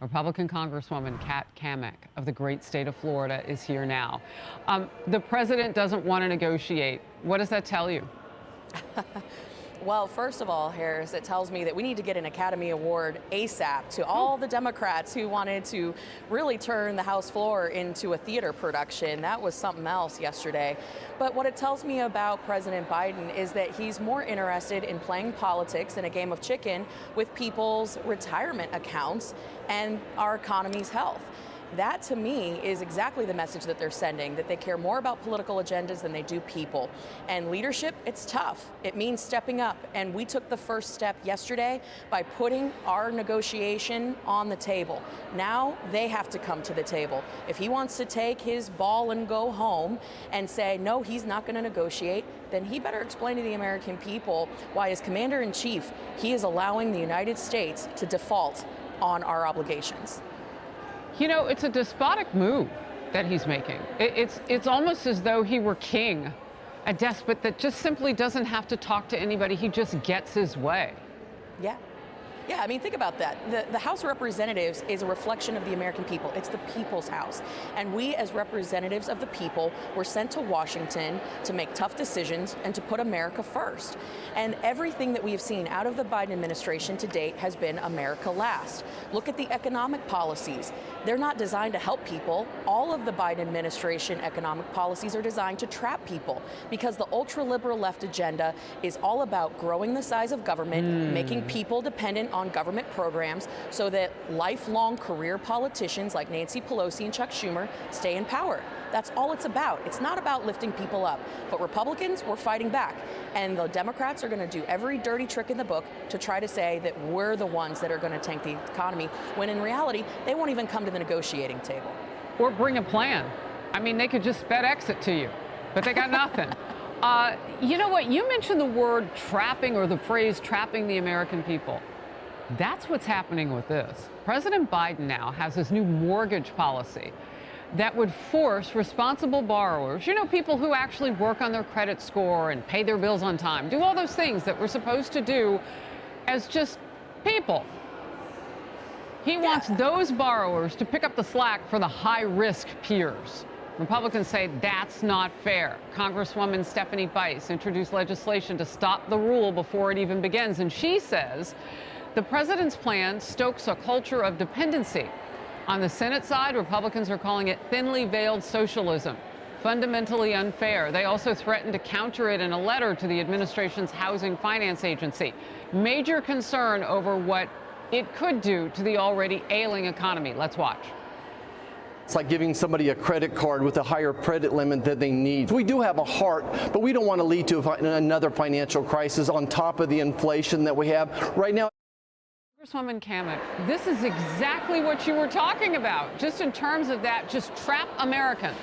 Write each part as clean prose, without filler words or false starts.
Republican Congresswoman Cammack of the great state of Florida is here now. The president doesn't want to negotiate. What does that tell you? Well, first of all, Harris, it tells me that we need to get an Academy Award ASAP to all the Democrats who wanted to really turn the House floor into a theater production. That was something else yesterday. But what it tells me about President Biden is that he's more interested in playing politics in a game of chicken with people's retirement accounts and our economy's health. That, to me, is exactly the message that they're sending, that they care more about political agendas than they do people. And leadership, it's tough. It means stepping up. And we took the first step yesterday by putting our negotiation on the table. Now they have to come to the table. If he wants to take his ball and go home and say, no, he's not going to negotiate, then he better explain to the American people why, as commander-in-chief, he is allowing the United States to default on our obligations. You know, it's a despotic move that he's making. It's almost as though he were king, a despot that just simply doesn't have to talk to anybody. He just gets his way. Yeah. Yeah, I mean, think about that. The House of Representatives is a reflection of the American people. It's the people's house. And we, as representatives of the people, were sent to Washington to make tough decisions and to put America first. And everything that we have seen out of the Biden administration to date has been America last. Look at the economic policies. They're not designed to help people. All of the Biden administration economic policies are designed to trap people, because the ultra-liberal left agenda is all about growing the size of government, making people dependent on government programs so that lifelong career politicians like Nancy Pelosi and Chuck Schumer stay in power. That's all it's about. It's not about lifting people up. But Republicans, we're fighting back. And the Democrats are going to do every dirty trick in the book to try to say that we're the ones that are going to tank the economy, when in reality, they won't even come to the negotiating table. Or bring a plan. I mean, they could just FedEx it to you, but they got nothing. You know what? You mentioned the word trapping, or the phrase trapping the American people. That's what's happening with this. President Biden now has this new mortgage policy that would force responsible borrowers, you know, people who actually work on their credit score and pay their bills on time, do all those things that we're supposed to do as just people. He wants those borrowers to pick up the slack for the high-risk peers. Republicans say that's not fair. Congresswoman Stephanie Bice introduced legislation to stop the rule before it even begins, and she says the president's plan stokes a culture of dependency. On the Senate side, Republicans are calling it thinly veiled socialism, fundamentally unfair. They also threatened to counter it in a letter to the administration's Housing Finance Agency. Major concern over what it could do to the already ailing economy. Let's watch. It's like giving somebody a credit card with a higher credit limit than they need. We do have a heart, but we don't want to lead to another financial crisis on top of the inflation that we have right now. Congresswoman Cammack, this is exactly what you were talking about, just in terms of that, just trap Americans.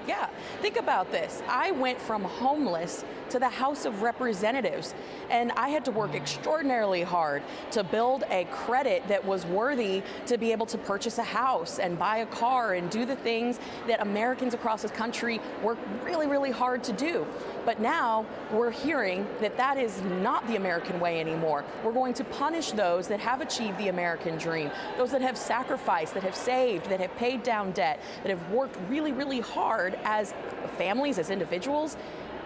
Yeah, think about this. I went from homeless to the House of Representatives, and I had to work extraordinarily hard to build a credit that was worthy to be able to purchase a house and buy a car and do the things that Americans across this country work really, really hard to do. But now we're hearing that that is not the American way anymore. We're going to punish those that have achieved the American dream, those that have sacrificed, that have saved, that have paid down debt, that have worked really, really hard as families, as individuals,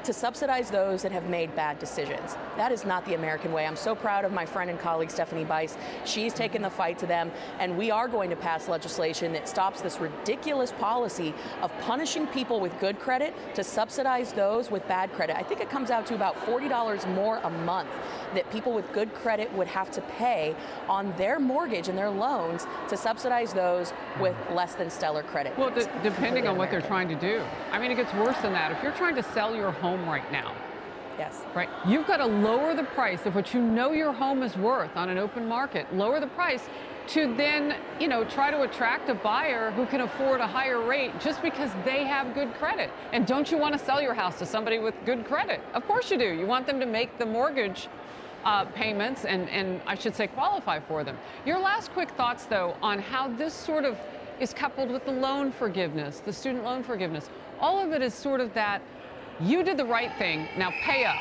to subsidize those that have made bad decisions. That is not the American way. I'm so proud of my friend and colleague Stephanie Bice. She's taken the fight to them, and we are going to pass legislation that stops this ridiculous policy of punishing people with good credit to subsidize those with bad credit. I think it comes out to about $40 more a month that people with good credit would have to pay on their mortgage and their loans to subsidize those with less than stellar credit. Well, depending on what they're trying to do. I mean, it gets worse than that. If you're trying to sell your home right now, yes, right, you've got to lower the price of what you know your home is worth on an open market, lower the price to then, you know, try to attract a buyer who can afford a higher rate just because they have good credit. And don't you want to sell your house to somebody with good credit? Of course you do. You want them to make the mortgage payments and I should say qualify for them. Your last quick thoughts, though, on how this sort of is coupled with the loan forgiveness, the student loan forgiveness. All of it is sort of that, you did the right thing, now pay up.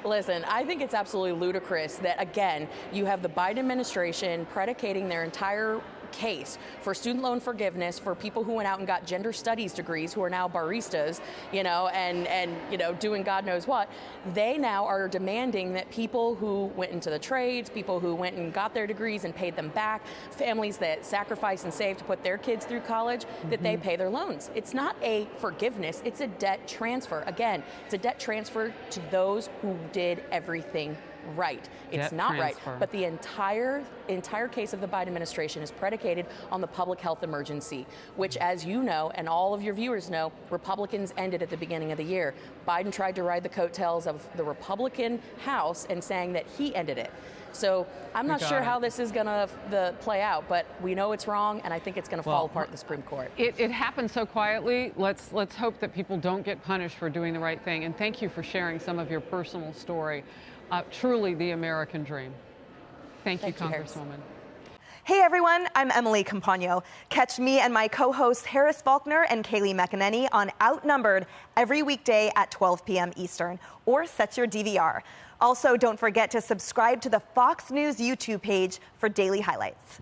Listen, I think it's absolutely ludicrous that, again, you have the Biden administration predicating their entire case for student loan forgiveness for people who went out and got gender studies degrees, who are now baristas, and doing God knows what. They now are demanding that people who went into the trades, people who went and got their degrees and paid them back, families that sacrificed and saved to put their kids through college, that they pay their loans. It's not a forgiveness, it's a debt transfer. Again, it's a debt transfer to those who did everything right. It's Debt not transfer. right. But the entire case of the Biden administration is predicated on the public health emergency, which, as you know, and all of your viewers know, Republicans ended at the beginning of the year. Biden tried to ride the coattails of the Republican House and saying that he ended it. So I'm not sure how this is going to play out, but we know it's wrong, and I think it's going to fall apart in the Supreme Court. It happened so quietly. Let's hope that people don't get punished for doing the right thing. And thank you for sharing some of your personal story. Truly the American dream. Thank you, Congresswoman. Hey everyone, I'm Emily Campagno. Catch me and my co-hosts Harris Faulkner and Kaylee McEnany on Outnumbered every weekday at 12 p.m. Eastern, or set your DVR. Also, don't forget to subscribe to the Fox News YouTube page for daily highlights.